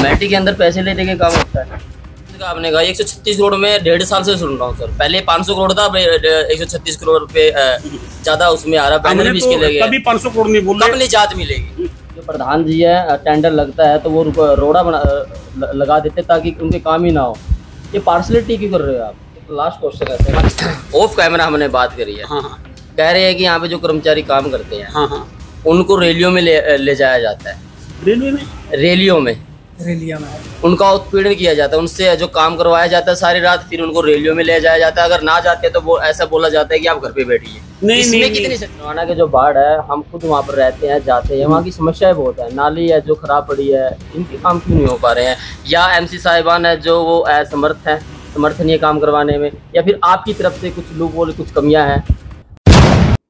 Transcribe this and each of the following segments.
Committee के अंदर पैसे लेने के काम होता है। आपने कहा 136 करोड़ में 1.5 साल से सुन रहा हूँ सर। पहले 500 करोड़ था, 136 करोड़ रुपए ज्यादा उसमें आ रहा है। पैनल भी इसके लगे, कभी 500 करोड़ नहीं बोल रहे। कब निजात मिलेगी? जो प्रधान जी है, टेंडर लगता है तो वो रोड़ा लगा देते ताकि उनके काम ही ना हो। ये पार्सलिटी क्यों कर रहे हो आप? लास्ट क्वेश्चन है, ऑफ कैमरा हमने बात करी है। हाँ। कह रहे हैं कि यहाँ पे जो कर्मचारी काम करते हैं, हाँ, उनको रैलियों में ले जाया जाता है। रैलियों में उनका उत्पीड़न किया जाता है, उनसे जो काम करवाया जाता है सारी रात, फिर उनको रैलियों में ले जाया जाता है। अगर ना जाते तो वो ऐसा बोला जाता है कि आप घर पे बैठिए। इसमें कितनी नरवाना के जो बाढ़ है, हम खुद वहाँ पर रहते हैं, जाते हैं, वहाँ की समस्याएं बहुत है। नाली है जो खराब पड़ी है, इनके काम क्यों नहीं हो पा रहे हैं? या MC साहिबान है जो वो असमर्थ है, समर्थन ये काम करवाने में, या फिर आपकी तरफ से कुछ लोग बोले कुछ कमियां हैं?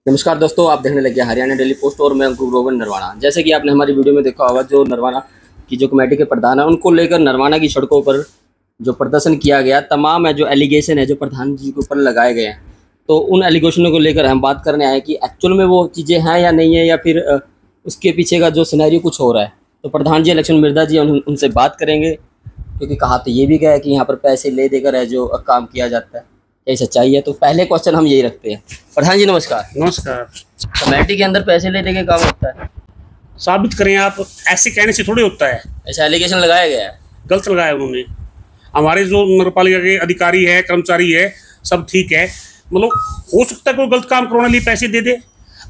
नमस्कार दोस्तों, आप देखने लगे हरियाणा डेली पोस्ट और मैं अंकुर ग्रोवर नरवाना। जैसे कि आपने हमारी वीडियो में देखा होगा, जो नरवाना की जो कमेटी के प्रधान है, उनको लेकर नरवाना की सड़कों पर जो प्रदर्शन किया गया, तमाम है जो एलिगेशन है जो प्रधान जी के ऊपर लगाए गए हैं, तो उन एलिगेशनों को लेकर हम बात करने आए कि एक्चुअल में वो चीज़ें हैं या नहीं है, या फिर उसके पीछे का जो सिनेरियो कुछ हो रहा है। तो प्रधान जी लक्ष्मण मिर्धा जी, उनसे बात करेंगे, क्योंकि कहा तो ये भी गया है कि यहाँ पर पैसे ले देकर है जो काम किया जाता है, यही सच्चाई है। तो पहले क्वेश्चन हम यही रखते हैं। प्रधान जी नमस्कार। नमस्कार। कमेटी के अंदर पैसे लेने के काम होता है? साबित करें आप, ऐसे कहने से थोड़ी होता है। ऐसा एलिगेशन लगाया गया है, गलत लगाया उन्होंने। हमारे जो नगरपालिका के अधिकारी है, कर्मचारी है, सब ठीक है। मतलब हो सकता है कोई गलत काम करवाने लिए पैसे दे दे।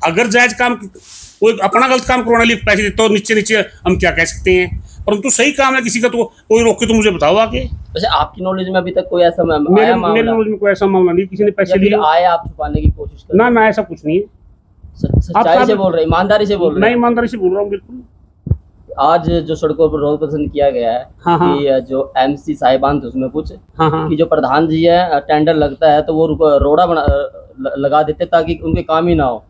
अगर जायज काम, कोई अपना गलत काम करवाने लिए पैसे देता हो, नीचे नीचे हम क्या कह सकते हैं। परंतु सही काम है किसी का तो कोई रोके तो मुझे बताओ आगे। वैसे आपकी नॉलेज में अभी तक कोई ऐसा मेरे नॉलेज में कोई ऐसा मामला नहीं, किसी ने पैसे लिए आए आप छुपाने की कोशिश कर? ना ऐसा कुछ नहीं है। सच्चाई से बोल रहे, ईमानदारी से बोल रहे? नहीं, ईमानदारी से बोल रहा हूँ बिल्कुल। आज जो सड़कों पर रोड प्रदर्शन किया गया है, हाँ, कि जो MC साहिबान थे उसमें कुछ, हाँ, कि जो प्रधान जी है, टेंडर लगता है तो वो रोड़ा लगा देते ताकि उनके काम ही ना हो।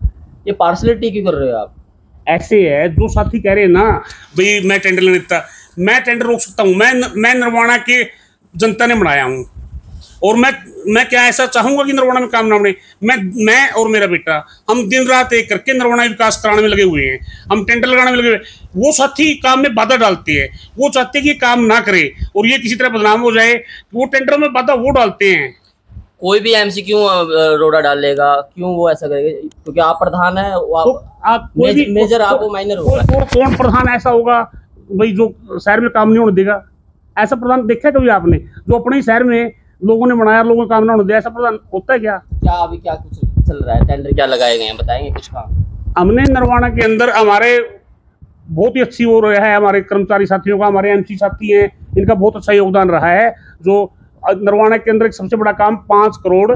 ये पार्सलिटी क्यों कर रहे हो आप? ऐसे है, जो साथी कह रहे हैं ना भाई मैं टेंडर नहीं देता, मैं टेंडर रोक सकता हूँ। मैं नरवाना के जनता ने बनाया हूँ, और मैं क्या ऐसा चाहूंगा कि नरवाना में काम ना बने? मैं और मेरा बेटा, हम दिन रात एक करके नरवाना विकास कराने में लगे हुए हैं, हम टेंडर लगाने में लगे हुए हैं। वो साथी काम में बाधा डालते हैं, वो चाहते हैं कि काम ना करे और ये किसी तरह बदनाम हो जाए, वो टेंडर में बाधा वो डालते हैं। कोई भी MC क्यों रोड़ा डालेगा? क्यों वो ऐसा करेगा? क्योंकि आप प्रधान है, आप मेजर, आप वो माइनर होगा। कौन प्रधान ऐसा होगा भाई जो शहर में काम नहीं होने देगा? ऐसा प्रधान देखा कभी आपने, जो अपने शहर में लोगों ने बनाया, लोगों को काम ना होने दिया? ऐसा प्रधान होता है क्या? अभी क्या कुछ चल रहा है? टेंडर क्या लगाए गए हैं, बताएंगे कुछ काम? हमने नरवाना के अंदर हमारे बहुत ही अच्छी वो रहा है, हमारे कर्मचारी साथियों का, हमारे MC साथी हैं, इनका बहुत अच्छा योगदान रहा है। जो नरवाना के अंदर एक सबसे बड़ा काम 5 करोड़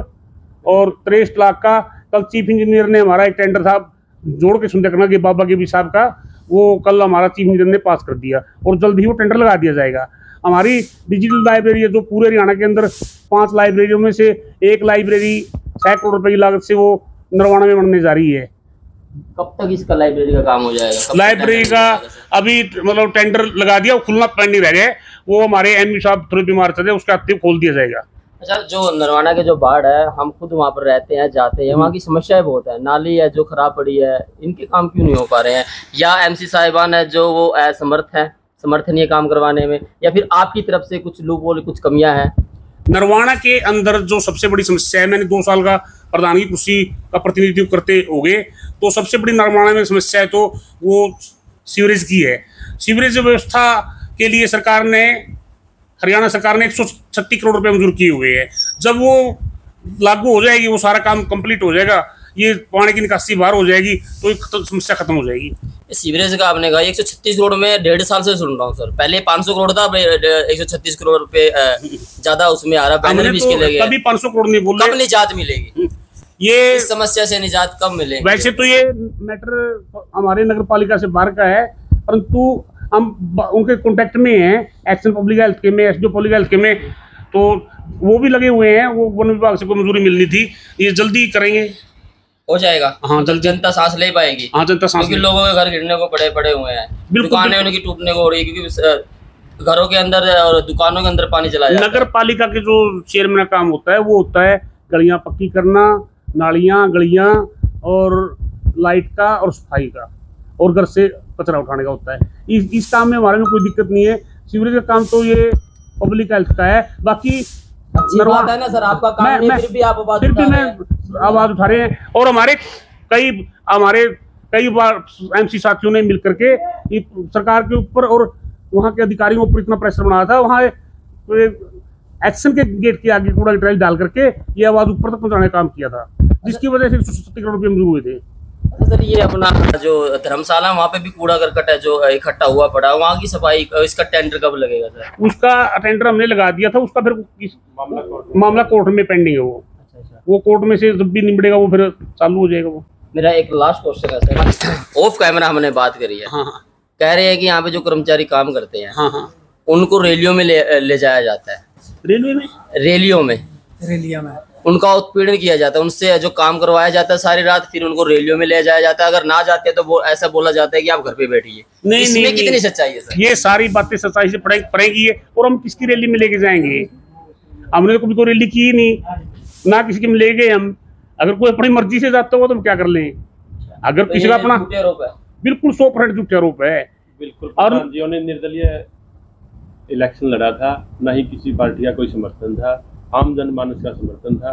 और 63 लाख का, कल चीफ इंजीनियर ने हमारा एक टेंडर था जोड़ के सुनते करना कि बाबा के भी साहब का, वो कल हमारा चीफ इंजीनियर ने पास कर दिया और जल्द ही वो टेंडर लगा दिया जाएगा। हमारी डिजिटल लाइब्रेरी है जो पूरे हरियाणा के अंदर 5 लाइब्रेरियों में से एक लाइब्रेरी 6 करोड़ रुपए की लागत से वो नरवाना में बनने जा रही है। कब तक इसका लाइब्रेरी का काम हो जाएगा? लाइब्रेरी का अभी मतलब टेंडर लगा दिया, खुलना पेंडिंग रह गया। वो हमारे ME साहब थोड़े बीमार चले, उसका हफ्ते खोल दिया जाएगा। अच्छा, जो नरवाना के जो बाढ़ है, हम खुद वहाँ पर रहते हैं, जाते हैं, वहाँ की समस्याएं बहुत है। नाली है जो खराब पड़ी है, इनके काम क्यों नहीं हो पा रहे हैं? या MC साहिबान है जो वो असमर्थ है, समर्थन ये काम करवाने में, या फिर आपकी तरफ से कुछ लोग बोले कुछ कमियां हैं? नरवाना के अंदर जो सबसे बड़ी समस्या है, मैंने 2 साल का प्रधान की कुर्सी का प्रतिनिधित्व करते हो गए, तो सबसे बड़ी नरवाना में समस्या है तो वो सीवरेज की है। सीवरेज व्यवस्था के लिए सरकार ने, हरियाणा सरकार ने 136 करोड़ रुपए मंजूर किए हुए हैं। जब वो लागू हो जाएगी, वो सारा काम कंप्लीट हो जाएगा, ये पानी की निकासी बाहर हो जाएगी, तो एक समस्या खत्म हो जाएगी। सीवरेज का आपने कहा 136 करोड़ में 1.5 साल से सुन रहा हूँ सर। पहले 500 करोड़ था, 136 करोड़ रुपए ज्यादा उसमें आ रहा है। पैनल भी इसके लगे, कभी 500 करोड़ नहीं बोल रहे। कब निजात मिलेगी? ये इस समस्या से निजात कब मिलेगी? वैसे तो ये मैटर हमारे नगर पालिका से बाहर का है, परंतु हम उनके कॉन्टेक्ट में हैं, एक्शन पब्लिक हेल्थ के में, SDO पब्लिक हेल्थ के में, तो वो भी लगे हुए हैं। वो वन विभाग से कोई मंजूरी मिलनी थी, ये जल्दी करेंगे, हो जाएगा। हाँ, जल्दी जनता सांस ले पाएगी। हाँ, जनता सांस, क्योंकि लोगों के घर गिरने को पड़े हुए हैं, दुकानें उनकी टूटने को हो रही है, क्योंकि घरों के अंदर और दुकानों के अंदर पानी चला जाता है। नगर पालिका के जो चेयरमैन का काम होता है वो होता है गलियां पक्की करना, नालियां, गलियां और लाइट का और सफाई का, और घर से कचरा उठाने का होता है। इस काम में हमारे में कोई दिक्कत नहीं है। सीवरेज का काम तो ये पब्लिक हेल्थ का है। बाकी बात है ना सर, आपका काम नहीं, फिर भी आप आवाज उठा रहे हैं। और हमारे कई बार एमसी साथियों ने मिलकर के सरकार के ऊपर और वहां के अधिकारियों पर इतना प्रेशर बनाया था, वहां एक्शन के गेट के आगे कूड़ा ट्रायल डाल करके ये आवाज ऊपर तक पहुंचाने का काम किया था, जिसकी वजह से 170 करोड़ रुपए मंजूर हुए थे। सर ये अपना जो धर्मशाला वहाँ पे भी कूड़ा करकट है जो इकट्ठा हुआ पड़ा, वहाँ की सफाई इसका टेंडर कब लगेगा सर? उसका टेंडर हमने लगा दिया था, उसका फिर मामला कोर्ट में पेंडिंग है वो। वो कोर्ट में से जब भी निबड़ेगा वो फिर चालू हो जाएगा वो। मेरा एक लास्ट क्वेश्चन है सर, ऑफ कैमरा हमने बात करी है। हाँ हाँ। कह रहे हैं कि यहाँ पे जो कर्मचारी काम करते हैं, हाँ हाँ, उनको रैलियों में ले जाया जाता है। रैलियों में उनका उत्पीड़न किया जाता है, उनसे जो काम करवाया जाता है सारी रात, फिर उनको रैलियों में ले जाया जाता है। अगर ना जाते तो वो ऐसा बोला जाता है कि आप घर पे बैठिए। इसमें कितनी सच्चाई है सर? ये सारी बातें सच्चाई से पड़ेगी है। और हम किसकी रैली में लेके जाएंगे? हमने तो कभी कोई रैली की ही नहीं, ना किसी के में ले गए हम। अगर कोई अपनी मर्जी से जाता हो तो हम क्या कर लें? अगर किसी का अपना बिल्कुल 100% झूठे आरोप है। बिल्कुल प्रधान ने निर्दलीय इलेक्शन लड़ा था, न ही किसी पार्टी का कोई समर्थन था, आम जनमानस का समर्थन था।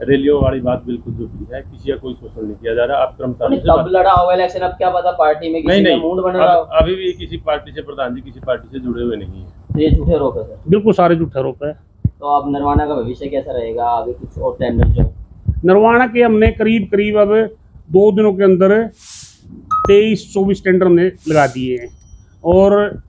रैलियों वाली बात बिल्कुल झूठी है, किसी का कोई शोषण नहीं किया जा रहा। आप कर्मचारी तब लड़ा होगा इलेक्शन, अब क्या पता पार्टी में किसी नहीं मूड बन रहा हो। अभी भी किसी पार्टी से प्रधान जी किसी पार्टी से जुड़े हुए नहीं है। ये झूठे आरोप है सर? बिल्कुल सारे झूठे आरोप है। तो अब नरवाना का भविष्य कैसा रहेगा आगे? कुछ और टेंडर जो नरवाना के हमने करीब अब 2 दिनों के अंदर 23-24 टेंडर हमने लगा दिए हैं। और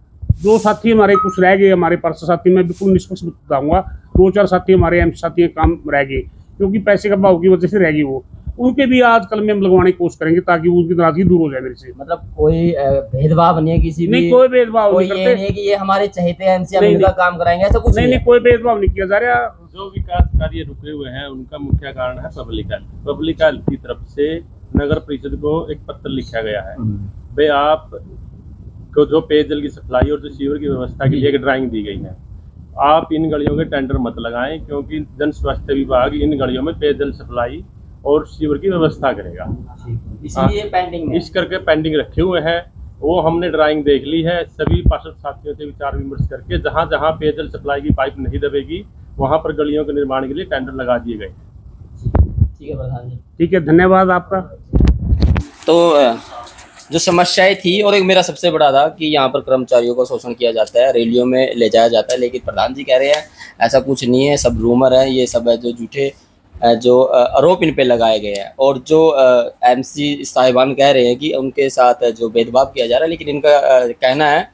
जो साथी हमारे कुछ रह गए, हमारे पार्षद साथी, मैं बिल्कुल निष्पक्ष बताऊंगा, 2-4 साथी हमारे एम साथी काम रह गए, क्योंकि पैसे का भाव की वजह से रह गई वो। उनके भी आज कल में हम लगवाने की कोशिश करेंगे ताकि उनकी नाराजगी दूर हो जाए मेरे से। मतलब कोई भेदभाव नहीं है किसी भी? नहीं, कोई भेदभाव नहीं करते। ये नहीं कि ये हमारे चहेते हैं एमसी, हम इनका काम कराएंगे, ऐसा कुछ नहीं, कोई भेदभाव नहीं किया जा रहा। जो विकास कार्य रुके हुए हैं उनका मुख्य कारण है पब्लिक हेल्थ की तरफ से नगर परिषद को एक पत्र लिखा गया है। भाई आप को जो पेयजल की सप्लाई और जो सीवर की व्यवस्था के लिए एक ड्राइंग दी गई है, आप इन गलियों के टेंडर मत लगाएं, क्योंकि जन स्वास्थ्य विभाग इन गलियों में पेयजल सप्लाई और सीवर की व्यवस्था करेगा। इसलिए पेंडिंग इस करके पेंडिंग रखे हुए हैं। वो हमने ड्राइंग देख ली है, सभी पार्षद साथियों से विचार विमर्श करके जहां जहां पेयजल सप्लाई की पाइप नहीं दबेगी वहां पर गलियों के निर्माण के लिए टेंडर लगा दिए गए। ठीक है प्रधान जी, ठीक है, धन्यवाद आपका। तो जो समस्याएं थी, और एक मेरा सबसे बड़ा था कि यहाँ पर कर्मचारियों का शोषण किया जाता है, रैलियों में ले जाया जाता है, लेकिन प्रधान जी कह रहे हैं ऐसा कुछ नहीं है, सब रूमर है, ये सब है जो झूठे जो आरोप इन पे लगाए गए हैं। और जो एमसी साहिबान कह रहे हैं कि उनके साथ जो भेदभाव किया जा रहा है, लेकिन इनका कहना है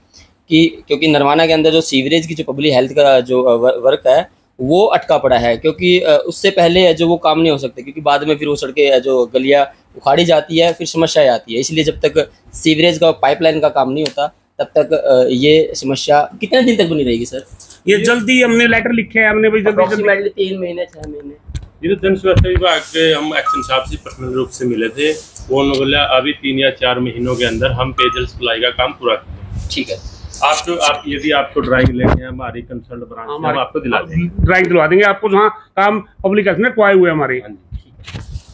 कि क्योंकि नरवाना के अंदर जो सीवरेज की जो पब्लिक हेल्थ का जो वर्क है वो अटका पड़ा है, क्योंकि उससे पहले जो वो काम नहीं हो सकते, क्योंकि बाद में फिर वो सड़कें जो गलियाँ उखाड़ी जाती है, फिर समस्या आती है। इसलिए जब तक सीवरेज का पाइपलाइन का काम नहीं होता तब तक ये समस्या कितने दिन तक बनी रहेगी सर? ये जल्दी हमने लेटर लिखे हैं, हमने भाई जल्दी 3 महीने 6 महीने। ये तो जन स्वास्थ्य विभाग के हम एक्शन साहब से पर्सनल रूप से मिले थे, वो उन्होंने बोला अभी 3 या 4 महीनों के अंदर हम पेयजल सप्लाई का काम पूरा करेंगे। ठीक है, आप यदि आपको ड्राइंग लेनी है हमारी कंसल्ट ब्रांच हम आपको दिला देंगे, ड्राइंग दिलवा देंगे आपको, जहाँ काम पब्लिक हेल्थ में करवाए हुए हमारे।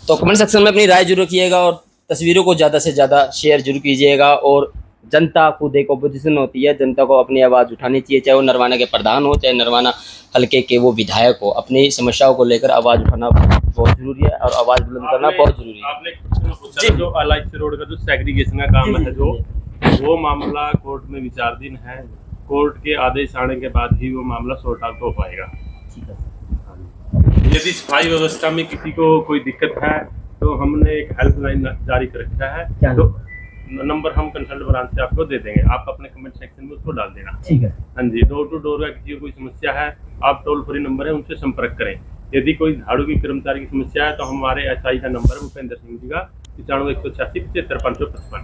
तो कमेंट सेक्शन में अपनी राय जरूर रखिएगा और तस्वीरों को ज़्यादा से ज़्यादा शेयर जरूर कीजिएगा। और जनता खुद एक ऑपोजिशन होती है, जनता को अपनी आवाज़ उठानी चाहिए, चाहे वो नरवाना के प्रधान हो, चाहे नरवाना हल्के के वो विधायक हो। अपनी समस्याओं को लेकर आवाज़ उठाना बहुत जरूरी है और आवाज़ बुलंद करना बहुत जरूरी है। आपने पूछा जो LIC रोड का जो सेग्रीगेशन का काम है, जो वो मामला कोर्ट में विचाराधीन है। कोर्ट के आदेश आने के बाद ही वो मामला सॉर्ट आउट हो पाएगा। यदि सफाई व्यवस्था में किसी को कोई दिक्कत है तो हमने एक हेल्पलाइन जारी कर रखा है, तो नंबर हम कंसल्ट ब्रांच से आपको दे देंगे, आप अपने कमेंट सेक्शन में उसको डाल देना। ठीक है, हाँ जी। डोर टू डोर का किसी को कोई समस्या है, आप टोल फ्री नंबर है उनसे संपर्क करें। यदि कोई झाड़ू की कर्मचारी की समस्या है तो हमारे SI का नंबर है भूपेंद्र सिंह जी का 95-186-7555।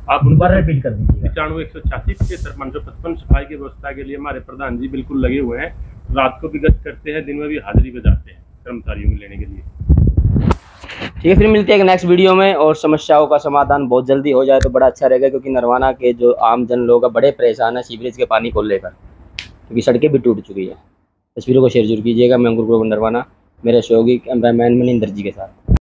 आप उन पर रिपीट कर दीजिए, 95-186-7555। सफाई की व्यवस्था के लिए हमारे प्रधान जी बिल्कुल लगे हुए हैं, रात को भी गश्त करते हैं, दिन में भी हाजिरी बजाते हैं कर्मचारियों को लेने के लिए। ठीक है, फिर मिलते हैं एक नेक्स्ट वीडियो में, और समस्याओं का समाधान बहुत जल्दी हो जाए तो बड़ा अच्छा रहेगा, क्योंकि नरवाना के जो आम जन लोग बड़े परेशान है सीवरेज के पानी को लेकर, क्योंकि सड़कें भी टूट चुकी है। तस्वीरों को शेयर जरूर कीजिएगा। मैं अंकुर नरवाना, मेरे सहयोगी कैमरामैन मनिंदर जी के साथ।